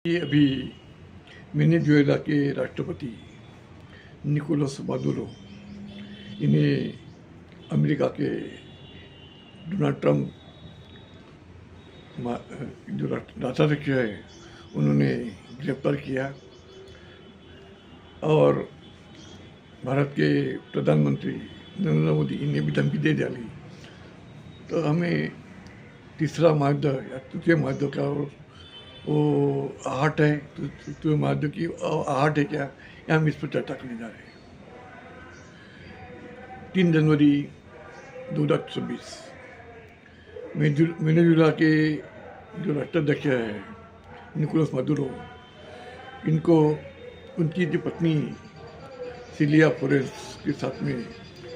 ये अभी वेनेजुएला के राष्ट्रपति निकोलस मादुरो, इन्हें अमेरिका के डोनाल्ड ट्रंप जो राष्ट्राध्यक्ष है उन्होंने गिरफ्तार किया और भारत के प्रधानमंत्री नरेंद्र मोदी इन्हें भी धमकी दे डाली। तो हमें तीसरा महायुद्ध या तृतीय महायुद्ध का वो आहट है, तृतीय महायुद्ध की आहट है क्या, या हम इस पर चर्चा करने जा रहे हैं। 3 जनवरी 2026 वेनेजुएला के जो राष्ट्राध्यक्ष है निकोलस मादुरो, इनको उनकी जो पत्नी सिलिया फ्लोरेंस के साथ में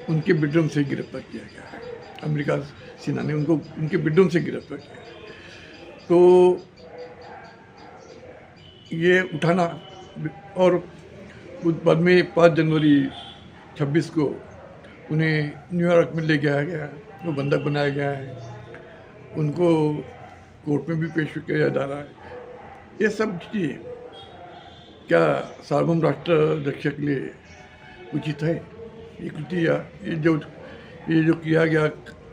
उनके बेडरूम से गिरफ्तार किया गया है। अमेरिका सेना ने उनको उनके बेडरूम से गिरफ्तार किया। तो ये उठाना और बाद में 5 जनवरी 26 को उन्हें न्यूयॉर्क में ले गया गया, वो बंधक बनाया गया है, उनको कोर्ट में भी पेश किया जा रहा है। ये सब चीज़ें क्या सार्वभौम राष्ट्राध्यक्ष के लिए उचित है? ये कृत्य ये जो किया गया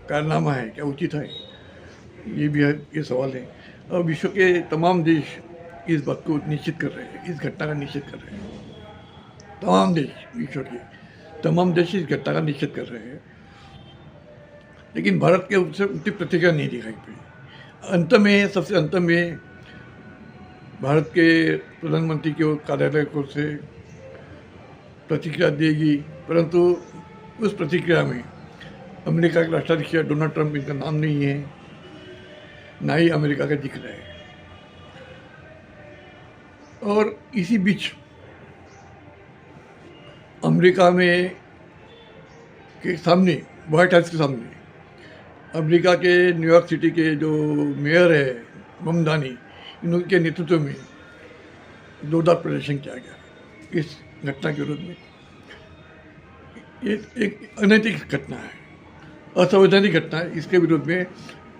कारनामा है क्या उचित है? ये भी है, ये सवाल है। और विश्व के तमाम देश इस बात को निश्चित कर रहे हैं, इस घटना का निश्चित कर रहे हैं। तमाम देश, विश्व के तमाम देश इस घटना का निश्चित कर रहे हैं, लेकिन भारत के उससे उतनी प्रतिक्रिया नहीं दिखाई पड़ी। सबसे अंत में भारत के प्रधानमंत्री के कार्यालय को से प्रतिक्रिया देगी, परंतु उस प्रतिक्रिया में अमेरिका के राष्ट्राध्यक्ष डोनाल्ड ट्रंप इनका नाम नहीं है, ना ही अमेरिका का जिक्र है। और इसी बीच अमेरिका में के सामने, व्हाइट हाउस के सामने, अमेरिका के न्यूयॉर्क सिटी के जो मेयर है ममदानी, इनके नेतृत्व में जोरदार प्रदर्शन किया गया इस घटना के विरोध में। ये एक अनैतिक घटना है, असंवैधानिक घटना है। इसके विरोध में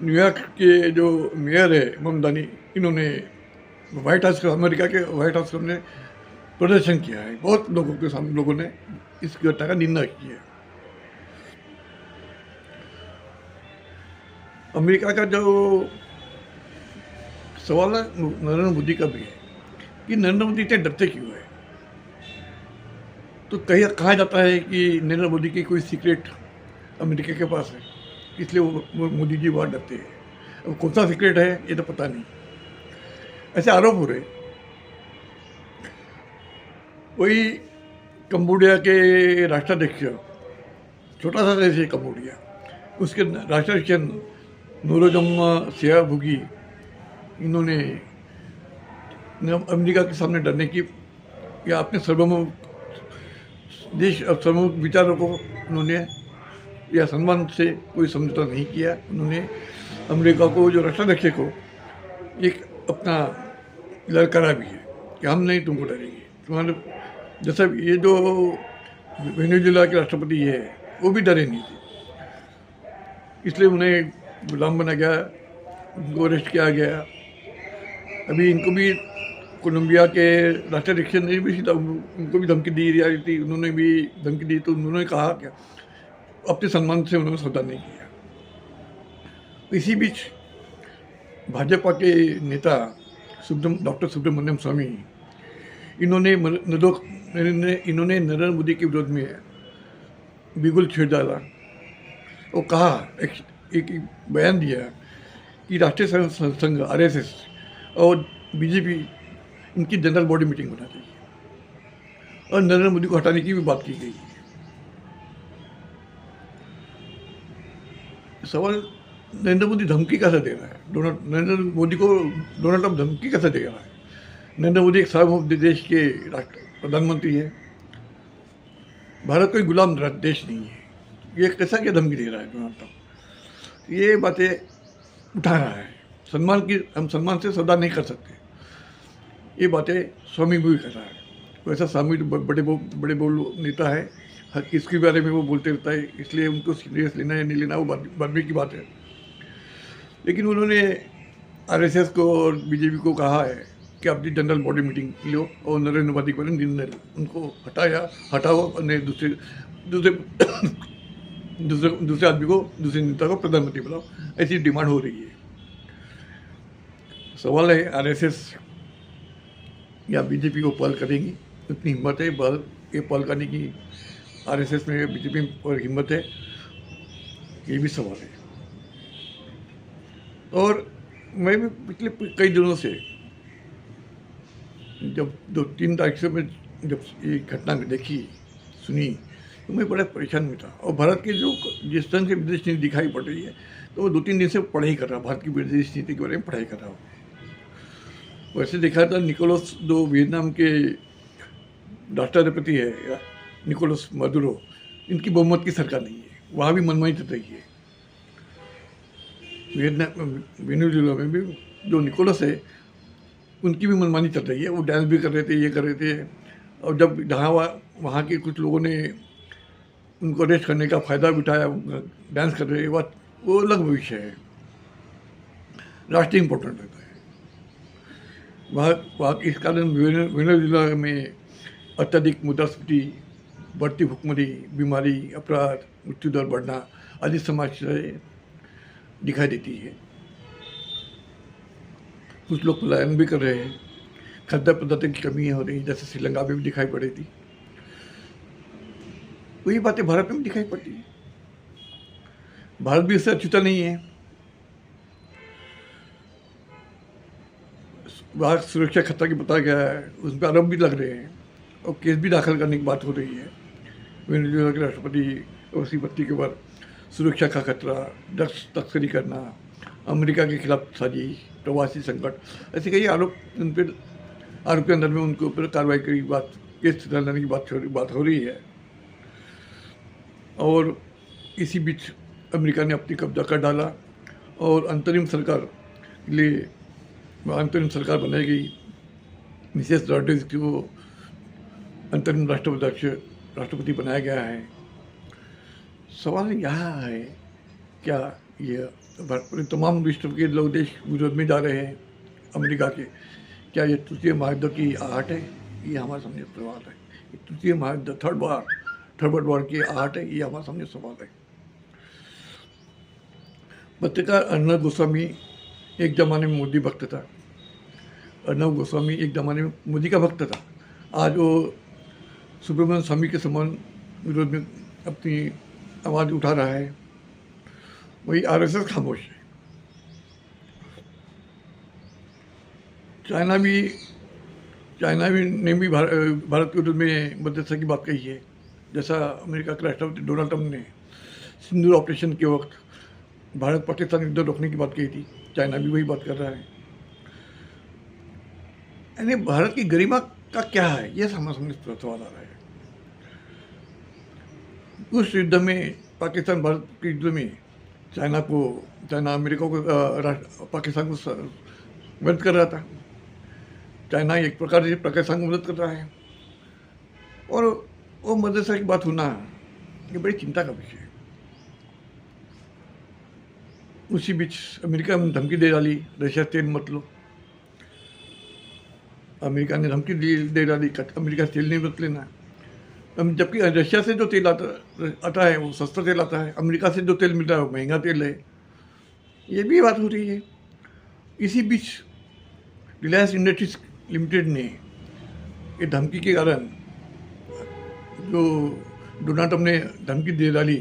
न्यूयॉर्क के जो मेयर है ममदानी, इन्होंने व्हाइट हाउस, अमेरिका के व्हाइट हाउस के सामने प्रदर्शन किया है। बहुत लोगों के सामने लोगों ने इस घटना का निंदा की है। अमेरिका का जो सवाल है नरेंद्र मोदी का भी है कि नरेंद्र मोदी इतने डरते क्यों है। तो कहा जाता है कि नरेंद्र मोदी की कोई सीक्रेट अमेरिका के पास है, इसलिए वो मोदी जी बहुत डरते हैं। अब कौन सा सीक्रेट है ये तो पता नहीं, ऐसे आरोप हो रहे। वही कंबोडिया के राष्ट्राध्यक्ष, छोटा सा देश है कंबोडिया, उसके राष्ट्राध्यक्ष नोरोजम्मा सिहाबुगी, इन्होंने अमेरिका के सामने डरने की या अपने सार्वभौम देश और सार्वभौम विचारों को उन्होंने या सम्मान से कोई समझौता नहीं किया। उन्होंने अमेरिका को, जो राष्ट्राध्यक्ष को, एक अपना ललकारा भी है कि हम नहीं तुमको डरेंगे। तुम्हारे जैसा ये जो वेनेजुएला के राष्ट्रपति है वो भी डरे नहीं थे, इसलिए उन्हें गुलाम बना गया, उनको अरेस्ट किया गया। अभी इनको भी कोलंबिया के राष्ट्राध्यक्ष ने भी उनको भी धमकी दी जा रही थी, उन्होंने भी धमकी दी। तो उन्होंने कहा क्या अपने सम्मान से उन्होंने सौदा नहीं किया। इसी बीच भाजपा के नेता डॉक्टर सुब्रमण्यम स्वामी, इन्होंने नरेंद्र मोदी के विरोध में बिगुल छेड़ डाला और कहा, एक बयान दिया कि राष्ट्रीय संघ RSS और बीजेपी इनकी जनरल बॉडी मीटिंग होना चाहिए और नरेंद्र मोदी को हटाने की भी बात की गई। सवाल, नरेंद्र मोदी धमकी कैसे दे रहा है? नरेंद्र मोदी को डोनाल्ड ट्रंप धमकी कैसे दे रहा है? नरेंद्र मोदी एक सार्वभौम देश के प्रधानमंत्री है, भारत कोई गुलाम देश नहीं है। ये कैसा क्या धमकी दे रहा है डोनाल्ड ट्रंप? ये बातें उठा रहा है। हम सम्मान से सौदा नहीं कर सकते, ये बातें स्वामी भी कर रहा है। वैसा स्वामी बड़े बोल नेता है, इसके बारे में वो बोलते रहता है, इसलिए उनको सीरियस लेना या नहीं लेना वो बाद में की बात है। लेकिन उन्होंने RSS को और बीजेपी को कहा है कि अपनी जनरल बॉडी मीटिंग लो और नरेंद्र मोदी को निर्णय लो, उनको हटाओ और दूसरे दूसरे दूसरे आदमी को, दूसरे नेता को प्रधानमंत्री बनाओ, ऐसी डिमांड हो रही है। सवाल है आरएसएस या बीजेपी को पहल करेंगी, उतनी हिम्मत है ये पहल करने की आरएसएस में, बीजेपी पर हिम्मत है, ये भी सवाल है। और मैं भी पिछले कई दिनों से, जब 2-3 तारीख से मैं जब ये घटना देखी सुनी तो मैं बड़ा परेशान हुआ था। और भारत के जो जिस तरह से विदेश नीति दिखाई पड़ रही है, तो वो 2-3 दिन से पढ़ाई कर रहा, भारत की विदेश नीति के बारे में पढ़ाई कर रहा हूँ। वैसे देखा था निकोलस, जो वियतनाम के राष्ट्रपति है, निकोलस मदुरो, इनकी बहुमत की सरकार नहीं है, वहाँ भी मनमानी चल रही है। वेनेजुएला में भी जो निकोलस है, उनकी भी मनमानी चल रही है। वो डांस भी कर रहे थे, ये कर रहे थे। और जब जहाँ वहाँ के कुछ लोगों ने उनको अरेस्ट करने का फ़ायदा उठाया, डांस कर रहे, वो अलग विषय है, राष्ट्रीय इम्पोर्टेंट रहता है वहाँ। इस कारण वेनेजुएला में अत्यधिक मुद्रास्फीति, बढ़ती भुखमरी, बीमारी, अपराध, मृत्यु दर बढ़ना आदि समस्याएं दिखाई देती है। कुछ लोग पलायन भी कर रहे हैं, खाद्य पदार्थों की कमी हो रही है, जैसे श्रीलंका में भी दिखाई पड़ी थी। वही बातें भारत में भी दिखाई पड़ती है। भारत भी इससे अछूता नहीं है। वहाँ सुरक्षा खतरा की बताया गया है, उस पर आरोप भी लग रहे हैं और केस भी दाखिल करने की बात हो रही है। वेनेजुएला के राष्ट्रपति और उसकी पत्नी के ऊपर सुरक्षा का खतरा, ड्रग्स तस्करी करना, अमेरिका के खिलाफ साजिश, प्रवासी संकट, ऐसे कई आरोप के अंदर में उनके ऊपर कार्रवाई की बात, केस डालने की बात हो रही है। और इसी बीच अमेरिका ने अपनी कब्जा कर डाला और अंतरिम सरकार के लिए अंतरिम सरकार बनाई गई। मिसेस रॉड्रिग्स को अंतरिम राष्ट्रपति बनाया गया है। सवाल यहाँ है, क्या ये तमाम विश्व के लोग देश विरोध में जा रहे हैं अमेरिका के, क्या ये तृतीय महायुद्ध की आहट है? ये हमारे सामने सवाल है। तृतीय महायुद्ध, थर्ड वर्ल्ड वॉर की आहट है, ये हमारे सामने सवाल है। पत्रकार अर्नब गोस्वामी एक ज़माने में मोदी भक्त था। अर्नब गोस्वामी एक ज़माने में मोदी का भक्त था। आज वो सुब्रमण्यम स्वामी के समान विरोध में अपनी आवाज़ उठा रहा है। वही आरएसएस खामोश है। चाइना ने भी भारत के विरोध में मध्यस्थता की बात कही है। जैसा अमेरिका के राष्ट्रपति डोनाल्ड ट्रंप ने सिंदूर ऑपरेशन के वक्त भारत पाकिस्तान युद्ध रोकने की बात कही थी, चाइना भी वही बात कर रहा है। यानी भारत की गरिमा का क्या है, यह सामने सवाल आ रहा है। उस युद्ध में, पाकिस्तान भारत के युद्ध में, चाइना अमेरिका को पाकिस्तान को मदद कर रहा था। चाइना एक प्रकार से पाकिस्तान को मदद कर रहा है और वो मदरसा की बात होना ये बड़ी चिंता का विषय है। उसी बीच अमेरिका ने धमकी दे डाली, रशिया तेल मत लो। अमेरिका ने धमकी दे डाली, अमेरिका से तेल नहीं मत लेना। जबकि रशिया से जो तेल आता है वो सस्ता तेल आता है, अमेरिका से जो तेल मिल रहा है वो महंगा तेल है। ये भी बात हो रही है। इसी बीच रिलायंस इंडस्ट्रीज लिमिटेड ने ये धमकी के कारण, जो डोनाल्ड ट्रंप ने धमकी दे डाली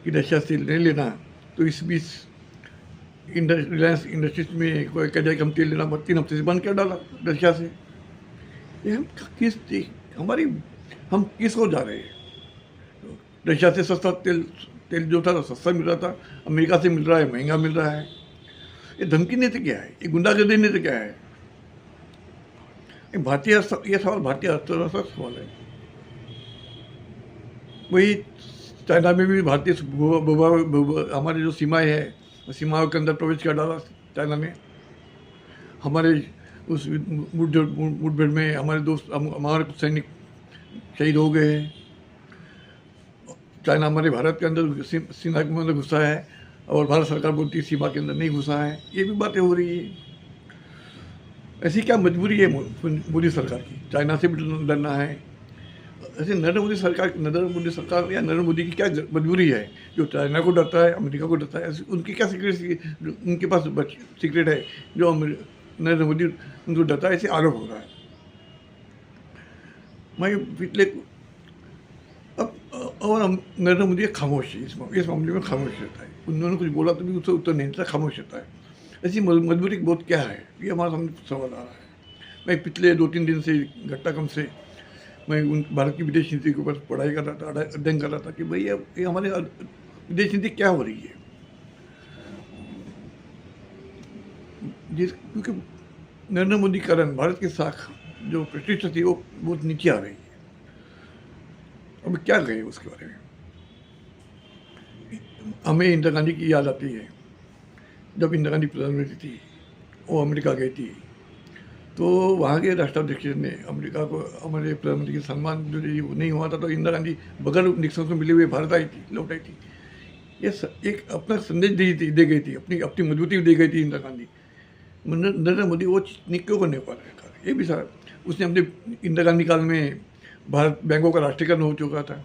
कि रशिया से नहीं लेना, तो इस बीच रिलायंस इंडस्ट्रीज में कोई कह जाए कि हम तेल लेना 3 हफ्ते से बंद कर डाला रशिया से। ये हम किसको जा रहे हैं? रशिया से सस्ता तेल जो था सस्ता मिल रहा था, अमेरिका से मिल रहा है महंगा मिल रहा है। ये धमकी नीति क्या है? ये गुंडागर्दी नीति क्या है? ये सवाल भारतीय अर्थव्यवस्था का सवाल है। वही चाइना में भी भारतीय हमारी जो सीमाएं है, सीमाओं के अंदर प्रवेश कर डाला चाइना ने। हमारे उस मुठभेड़ में हमारे कुछ सैनिक शहीद हो गए हैं। चाइना हमारे भारत के अंदर सीमा के अंदर घुसा है और भारत सरकार बोलती है सीमा के अंदर नहीं घुसा है। ये भी बातें हो रही है। ऐसी क्या मजबूरी है मोदी सरकार की? चाइना से भी लड़ना है। ऐसे नरेंद्र मोदी सरकार या नरेंद्र मोदी की क्या मजबूरी है जो चाइना को डरता है, अमेरिका को डरता है? उनकी क्या सीक्रेट, उनके पास सीक्रेट है जो नरेंद्र मोदी उनको डरता है? ऐसे आरोप हो रहा है। मैं पिछले अब और नरेंद्र मोदी खामोश है, इस मामले में खामोश रहता है। उन्होंने कुछ बोला तो भी उससे उत्तर नहीं देता, खामोश रहता है। ऐसी मजबूरी बहुत क्या है, ये हमारा सामने सवाल आ रहा है। मैं पिछले 2-3 दिन से घटनाक्रम से मैं उन भारत की विदेश नीति के ऊपर पढ़ाई कर रहा था, अध्ययन कर रहा था कि भाई ये हमारे विदेश नीति क्या हो रही है। क्योंकि नरेंद्र मोदी के कारण भारत की साख जो प्रतिष्ठा थी वो बहुत नीचे आ गई है। अब क्या कहें उसके बारे में? हमें इंदिरा गांधी की याद आती है। जब इंदिरा गांधी प्रधानमंत्री थी, वो अमेरिका गई थी, तो वहाँ के राष्ट्राध्यक्ष ने अमेरिका को हमारे प्रधानमंत्री के सम्मान जो नहीं हुआ था, तो इंदिरा गांधी बगैर निक्सन से मिले हुए भारत आई थी, लौट आई थी। ये एक अपना संदेश दे गई थी, अपनी अपनी मजबूती दे गई थी इंदिरा गांधी। नरेंद्र मोदी वो चीज क्यों करने पा रहे हैं? ये भी सारा उसने अपने इंदिरा गांधी काल में भारत बैंकों का राष्ट्रीयकरण हो चुका था,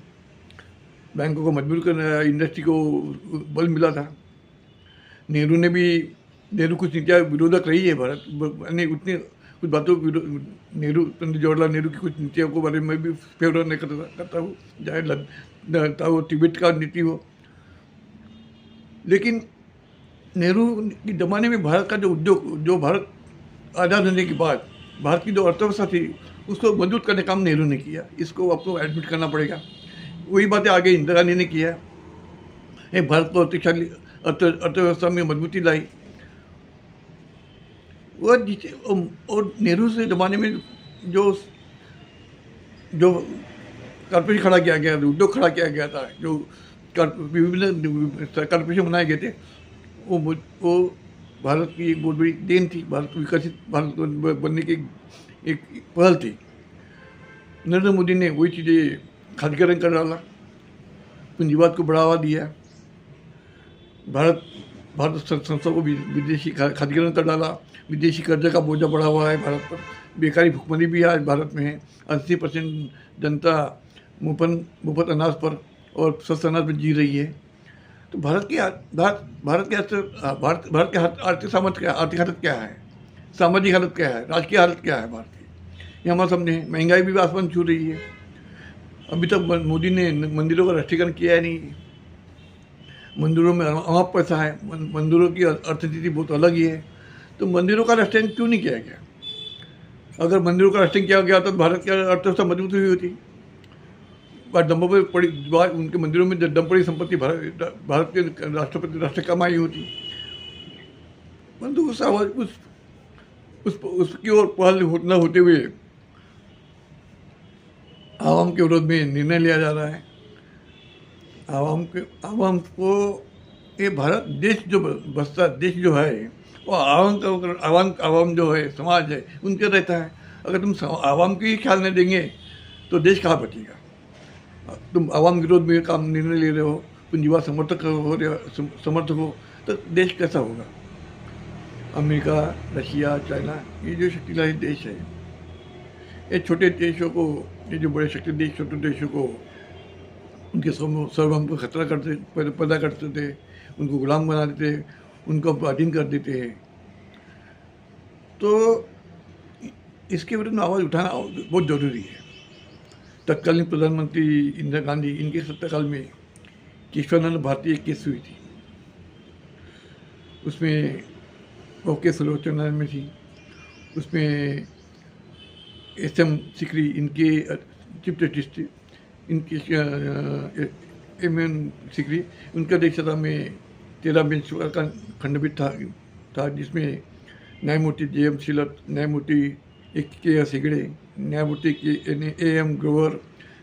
बैंकों को मजबूर करना, इंडस्ट्री को बल मिला था। नेहरू कुछ नीतियाँ विरोधक रही है भारत ने, उतनी कुछ बातों नेहरू, पंडित जवाहरलाल नेहरू की कुछ नीतियों के बारे में भी फेवर नहीं करता हूँ, चाहे वो तिब्बत का नीति हो। लेकिन नेहरू के ज़माने में भारत का जो उद्योग, जो भारत आज़ाद होने के बाद भारत की जो अर्थव्यवस्था थी उसको मजबूत करने का काम नेहरू ने किया। इसको आपको एडमिट करना पड़ेगा। वही बातें आगे इंदिरा गांधी ने किया। भारत को अर्थव्यवस्था में मजबूती लाई। और नेहरू से ज़माने में जो जो कॉर्पोरेशन खड़ा किया गया, उद्योग खड़ा किया गया था, जो विभिन्न कॉर्पोरेशन बनाए गए थे, वो भारत की एक बहुत बड़ी देन थी। भारत विकसित भारत बनने की एक पहल थी। नरेंद्र मोदी ने वही चीज़ें खादीकरण कर डाला, पूंजीवाद को बढ़ावा दिया, भारत संस्था को विदेशी खादीकरण कर डाला, विदेशी कर्जे का बोझा बढ़ा हुआ है भारत पर, बेकारी भुखमरी भी आज भारत में है। 80% जनता मुफ्त अनाज पर और सस्ते अनाज पर जी रही है। तो भारत की आर्थिक सामर्थ्य क्या, आर्थिक हालत क्या है, सामाजिक हालत क्या है, राजकीय हालत क्या है भारत की, ये हमारे सामने है। महंगाई भी आसमान छू रही है। अभी तक मोदी ने मंदिरों का राष्ट्रीयकरण किया है नहीं। मंदिरों में अमाप पैसा है, मंदिरों की अर्थनीति बहुत अलग ही है। तो मंदिरों का राष्ट्रीयकरण क्यों नहीं किया गया? अगर मंदिरों का राष्ट्रीयकरण किया गया तो भारत की अर्थव्यवस्था मजबूत हुई होती। डंबों पर पड़ी, उनके मंदिरों में डंब पड़ी संपत्ति भारत के राष्ट्र कमाई होती। परंतु उसकी ओर पहल न होते हुए आवाम के विरोध में निर्णय लिया जा रहा है। आवाम को ये भारत देश जो बसता देश जो है वो आवाम जो है, समाज है, उनके रहता है। अगर तुम आवाम की ख्याल नहीं देंगे तो देश कहाँ बचेगा? तुम आवाम विरोध में काम निर्णय ले रहे हो, पूंजीवाद समर्थक हो, तो देश कैसा होगा? अमेरिका, रशिया, चाइना, ये जो शक्तिशाली देश है, ये छोटे देशों को, ये जो बड़े शक्ति देश छोटे देशों को उनके सर्वभौम को खतरा पैदा करते थे, उनको गुलाम बना देते, उनको अधीन कर देते हैं। तो इसके विरुद्ध में आवाज़ उठाना बहुत ज़रूरी है। तत्कालीन प्रधानमंत्री इंदिरा गांधी, इनके सत्ताकाल में केशवानंद भारती एक केस हुई थी, उसमें वो केस सर्वोच्च न्यायालय में थी। उसमें SM सिकरी इनके चीफ जस्टिस थे, इनके MM सिकरी, उनकी अध्यक्षता में 13 बेंच का खंडपीठ था जिसमें न्यायमूर्ति JM शिलत, न्यायमूर्ति KS हेगड़े, न्यायमूर्ति AM ग्रोवर,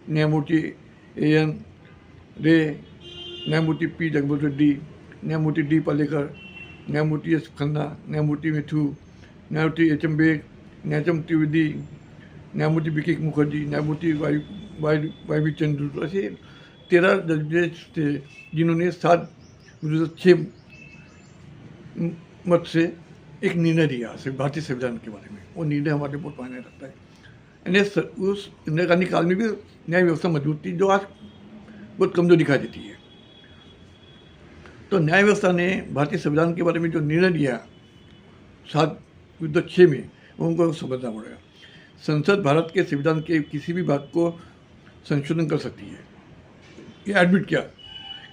न्यायमूर्ति AN रे, न्यायमूर्ति P जगमोहन रेड्डी, न्यायमूर्ति D पालेकर, न्यायमूर्ति S खन्ना, न्यायमूर्ति मैथ्यू, न्यायमूर्ति HM बेग, न्यायमूर्ति त्रिवेदी, न्यायमूर्ति BK मुखर्जी, न्यायमूर्ति YV चंद्र, ऐसे 13 जजेस थे जिन्होंने 7 विरुद्ध 6 मत से एक निर्णय दिया भारतीय संविधान के बारे में, वो निर्णय हमारे लिए बहुत मायने रखता है। उस इंदिरा गांधी काल में भी न्याय व्यवस्था मजबूत थी, जो आज बहुत कमजोर दिखाई देती है। तो न्याय व्यवस्था ने भारतीय संविधान के बारे में जो निर्णय दिया 7/6 में, उनको समझना पड़ेगा। संसद भारत के संविधान के किसी भी भाग को संशोधन कर सकती है। ये एडमिट किया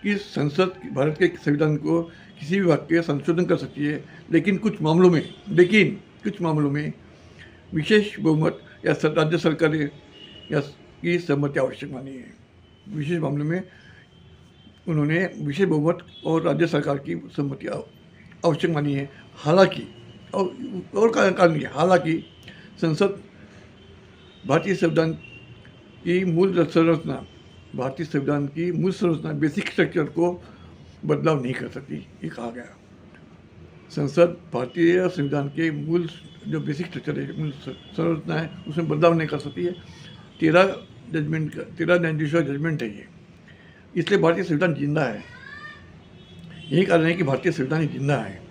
कि संसद भारत के संविधान को किसी भी भाग के संशोधन कर सकती है, लेकिन कुछ मामलों में विशेष बहुमत या राज्य सरकार या की सहमति आवश्यक मानी है। विशेष मामलों में उन्होंने विशेष बहुमत और राज्य सरकार की सहमति आवश्यक मानी है। हालांकि और कारण नहीं है, हालांकि संसद भारतीय संविधान की मूल संरचना बेसिक स्ट्रक्चर को बदलाव नहीं कर सकती, ये कहा गया। संसद भारतीय संविधान के मूल जो बेसिक स्ट्रक्चर है, मूल संरचना है, उसमें बदलाव नहीं कर सकती है। 13 न्यायाधीशों का जजमेंट है ये, इसलिए भारतीय संविधान जिंदा है। यही कारण है कि भारतीय संविधान ही जिंदा है।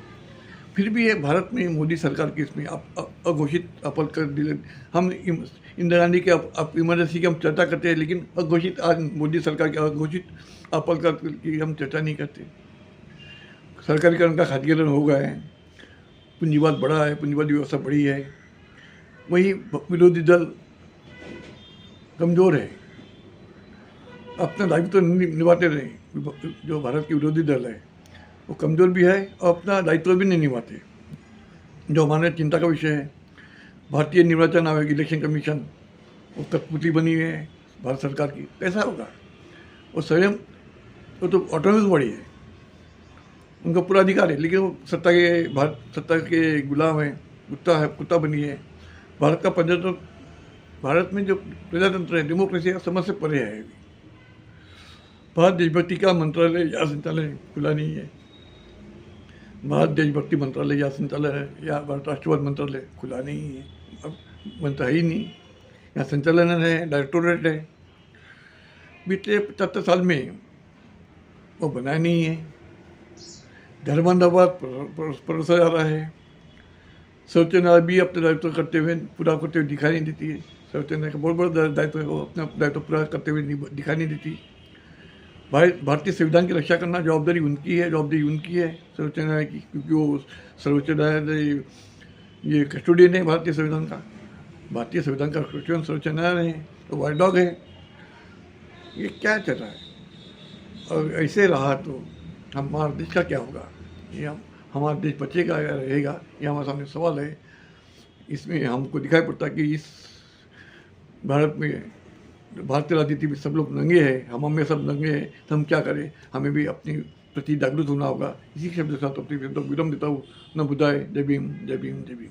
फिर भी ये भारत में मोदी सरकार के इसमें अघोषित अपल कर दिए। हम इंदिरा गांधी के इमरजेंसी की हम चर्चा करते हैं, लेकिन अघोषित आज मोदी सरकार के अघोषित अपल कर की हम चर्चा नहीं करते। सरकारीकरण का खाद्यकरण हो गया है, पूंजीवाद बढ़ा है, पूंजीवादी व्यवस्था बढ़ी है, वही विरोधी दल कमज़ोर है, अपना दायित्व तो निभाते रहे। जो भारत के विरोधी दल है वो कमज़ोर भी है और अपना दायित्व भी नहीं निभाते, जो हमारे चिंता का विषय है। भारतीय निर्वाचन आयोग, इलेक्शन कमीशन, वो कठपुतली बनी हुई है भारत सरकार की, कैसा होगा? वो स्वयं वो तो ऑटोनॉमस बॉडी है, उनका पूरा अधिकार है, लेकिन वो सत्ता के गुलाम है, कुत्ता बनी है। भारत का प्रजातंत्र, भारत में जो प्रजातंत्र है, डेमोक्रेसी का समझ से परे है। भारत देशभक्ति का मंत्रालय या संचालय खुला नहीं है। भारत देशभक्ति मंत्रालय या संचालय या भारत राष्ट्रवाद मंत्रालय खुला नहीं है, अब बनता ही नहीं। यहाँ संचालन है, डायरेक्टोरेट है, बीते 75 साल में वो बनाया नहीं है। धर्मांधवाद परोसा जा रहा है। सर्वोच्च न्यायालय भी अपने दायित्व पूरा करते हुए दिखाई नहीं देती है। सर्वोच्च न्यायालय का बहुत बड़ा दायित्व है, वो अपना दायित्व पूरा करते हुए दिखाई नहीं देती। भारतीय संविधान की रक्षा करना जवाबदारी उनकी है सर्वोच्च न्यायालय की, क्योंकि वो सर्वोच्च न्यायालय ये कस्टोडियन है भारतीय संविधान का कस्टोडियन सर्वोच्च न्यायालय है, तो वाइट डॉग है। ये क्या चल रहा है? और ऐसे रहा तो हमारे देश का क्या होगा? ये हमारा देश बचेगा या रहेगा, ये हमारे सामने सवाल है। इसमें हमको दिखाई पड़ता कि इस भारत में, भारतीय राजनीति में सब लोग नंगे हैं, हम में सब नंगे हैं, तो हम क्या करें? हमें भी अपनी प्रति जागरूक होना होगा। इसी शब्द के साथ अपनी विराम देता हूँ। न बुधाय। जय भीम, जय भीम, जय भीम।